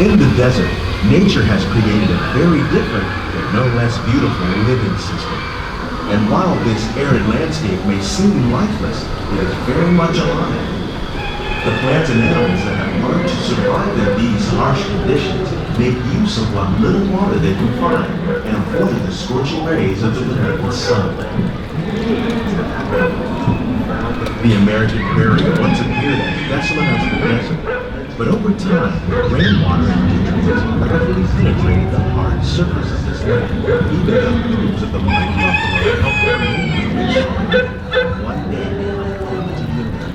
In the desert, nature has created a very different, but no less beautiful living system. And while this arid landscape may seem lifeless, it is very much alive. The plants and animals that have learned to survive in these harsh conditions make use of what little water they can find and avoid the scorching rays of the relentless sun. The American prairie once appeared as desolate as the desert. But over time, rainwater and nutrients gradually penetrated the hard surface of this land, even the roots of the mighty buffalo helped remain rich soil. One day, I came to the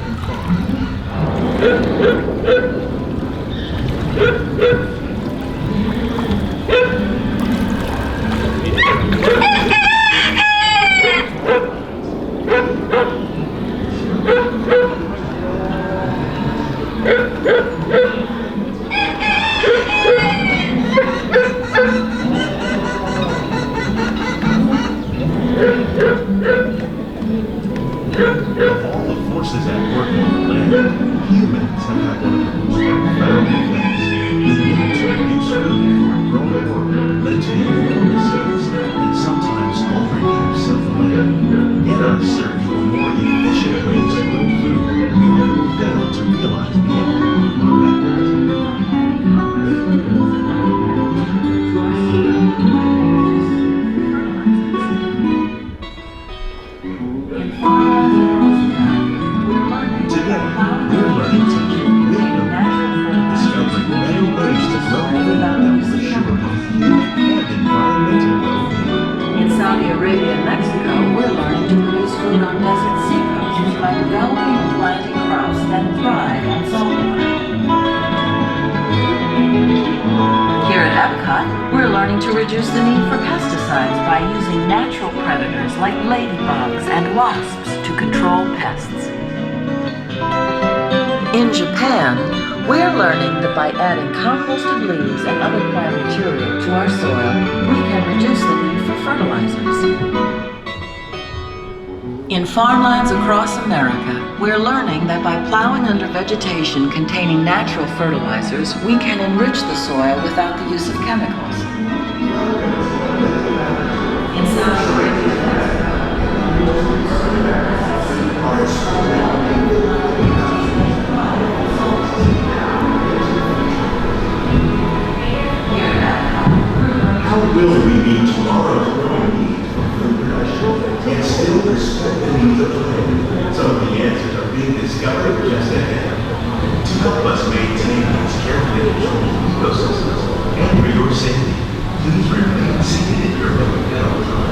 learning to reduce the need for pesticides by using natural predators like ladybugs and wasps to control pests. In Japan, we're learning that by adding composted leaves and other plant material to our soil, we can reduce the need for fertilizers. In farmlands across America, we're learning that by plowing under vegetation containing natural fertilizers, we can enrich the soil without the use of chemicals. In South Arabia, how will we meet tomorrow's growing needs for food production and still respect the needs of the planet? Some of the answers are being discovered just ahead. To help us maintain these carefully controlled ecosystems and for your safety, please remain seated in your boat at all times.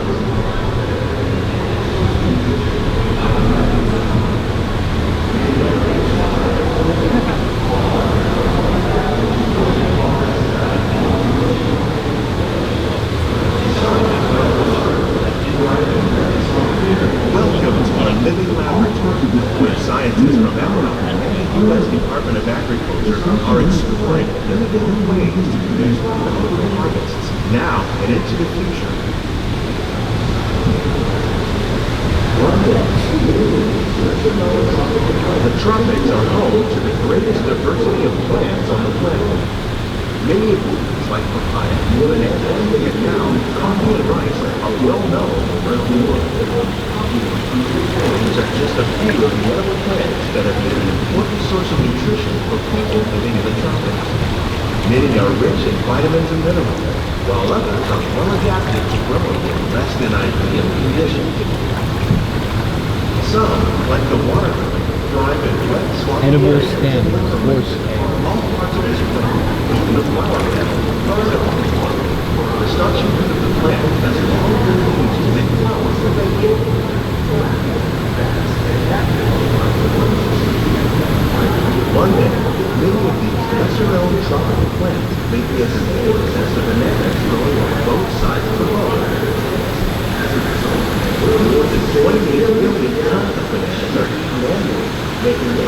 Welcome to our living laboratory, where scientists from Epcot and the U.S. Department of Agriculture are exploring innovative ways to produce profitable harvests now and into the future. The tropics are home to the greatest diversity of plants on the planet. Many of these, like papaya, banana, cacao, coffee, and rice, are well known around the world. These are just a few of the edible plants that have been an important source of nutrition for people living in the tropics. Many are rich in vitamins and minerals, while others are well adapted to growing in less than ideal conditions. Some, like the water lily, thrive in wet, swampy areas and all parts of this plant, even the flower petal, the starchy root of the plant has long been used to make flowers for baking. One day, many of these lesser-known tropical plants may be as important as the bananas growing on both sides of the road. More than 28 million tons of bananas are eaten annually, making the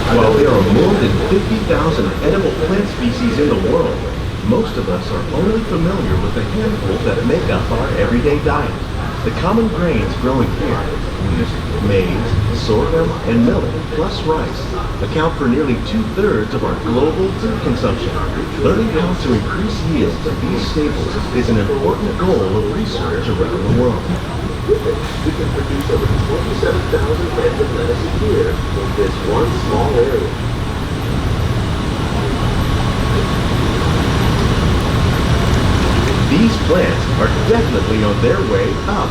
While there are more than 50,000 edible plant species in the world, most of us are only familiar with a handful that make up our everyday diet. The common grains growing here, wheat, maize, sorghum, and millet, plus rice, account for nearly 2/3 of our global food consumption. Learning how to increase yields of these staples is an important goal of research around the world. We can produce over 27,000 plants of lettuce a year in this one small area. These plants are definitely on their way up.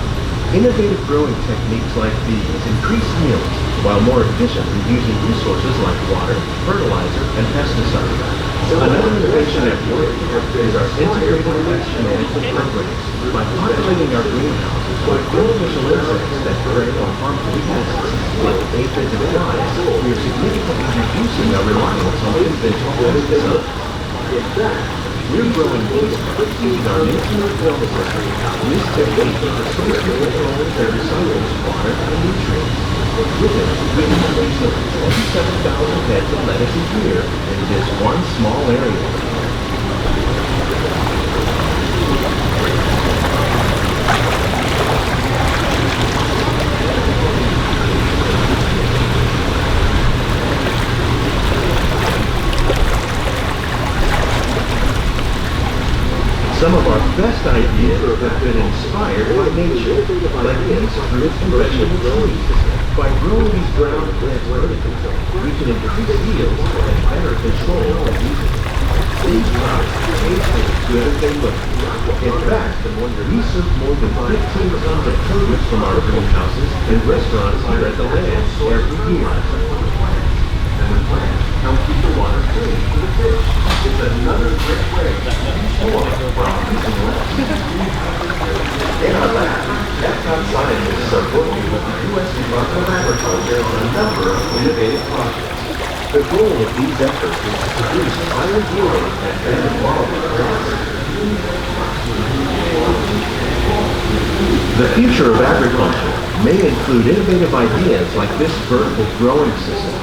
Innovative growing techniques like these increase yields while more efficiently using resources like water, fertilizer, and pesticides. Another innovation at work is our integrated pest management programs. By populating our greenhouses with beneficial insects that prey on harmful pests like aphids and flies, we are significantly reducing our reliance on conventional pesticides. In fact, we're growing bees using our new film system. This technique associated with their recycles water and nutrients. With it, we can produce over 27,000 heads of lettuce a year in just one small area. Some of our best ideas have been inspired by nature, like these fruits and vegetable trees. By growing these ground plants vertically, we can increase yields and better control the diseases. These crops taste as good as they look. In fact, we serve more than 15 tons of produce from our greenhouses and restaurants here at the Land every year. And when plants help keep the water clean for the fish, it's another great way to use more while using less. In our lab, Epcot scientists are working with the U.S. Department of Agriculture on a number of innovative projects. The goal of these efforts is to produce higher yielding and better quality crops. The future of agriculture may include innovative ideas like this vertical growing system.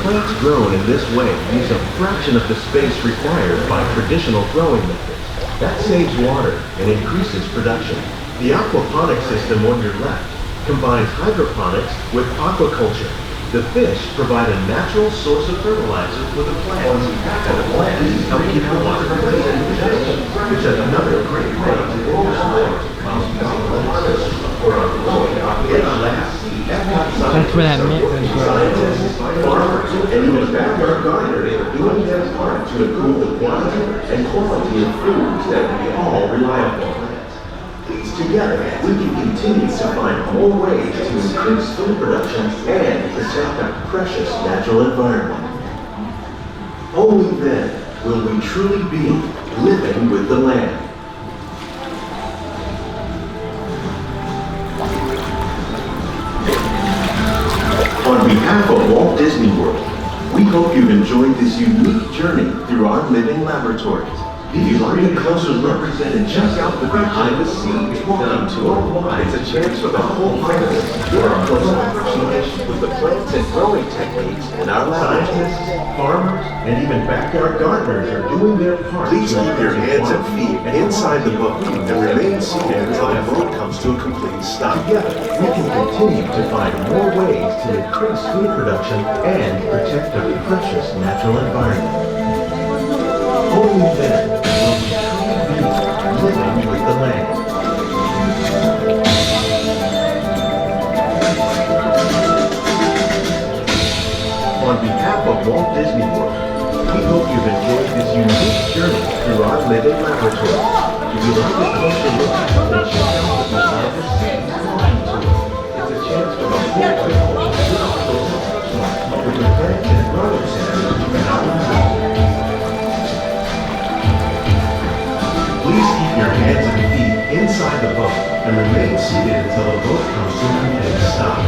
Plants grown in this way use a fraction of the space required by traditional growing methods. That saves water and increases production. The aquaponics system on your left combines hydroponics with aquaculture. The fish provide a natural source of fertilizer for the plants, and the plants help keep the water clean and fish, which is another great way to grow more while using less for our growing operations. That's where that meant was Scientists, farmers, and even backyard gardeners are doing their part to improve the quantity and quality of foods that we all rely upon. Together, we can continue to find more ways to increase food production and protect our precious natural environment. Only then will we truly be living with the land. On behalf of Walt Disney World, we hope you've enjoyed this unique journey through our living laboratories. If you'd like a closer look, then check out the behind the scenes walking tour. It's a chance for the whole family to get a closer appreciation with the plants and growing techniques in our laboratories. Scientists, farmers, and even backyard gardeners are doing their part. Please keep your hands and feet inside the boat and remain seated until the boat comes to a complete stop. Together, we can continue to find more ways to increase food production and protect our precious natural environment. Only then will we truly be living with the land. On behalf of Walt Disney World, we hope you've enjoyed this unique journey through our living laboratory. If you'd like a closer look, then check out the behind the scenes walking tour. It's a chance for the whole family to get a closer look with the plants and growing centers in our laboratory. Please keep your hands and feet inside the boat and remain seated until the boat comes to a complete stop.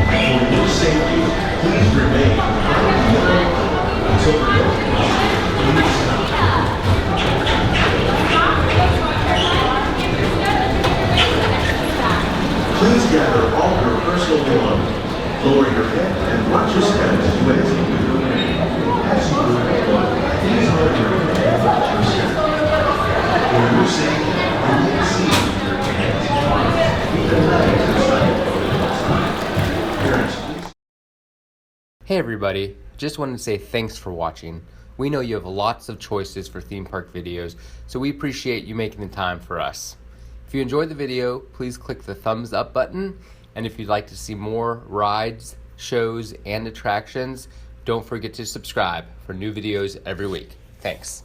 For your safety, please remain behind the boat until the boat comes to a complete stop. Please gather all your personal belongings, lower your head, and watch your step as you exit. As you move, please hold your head and watch your step. For your safety, remain seated with your hands and feet and legs inside the boat. Parents, please. Hey everybody, just wanted to say thanks for watching. We know you have lots of choices for theme park videos, so we appreciate you making the time for us. If you enjoyed the video, please click the thumbs up button, and if you'd like to see more rides, shows, and attractions, don't forget to subscribe for new videos every week. Thanks.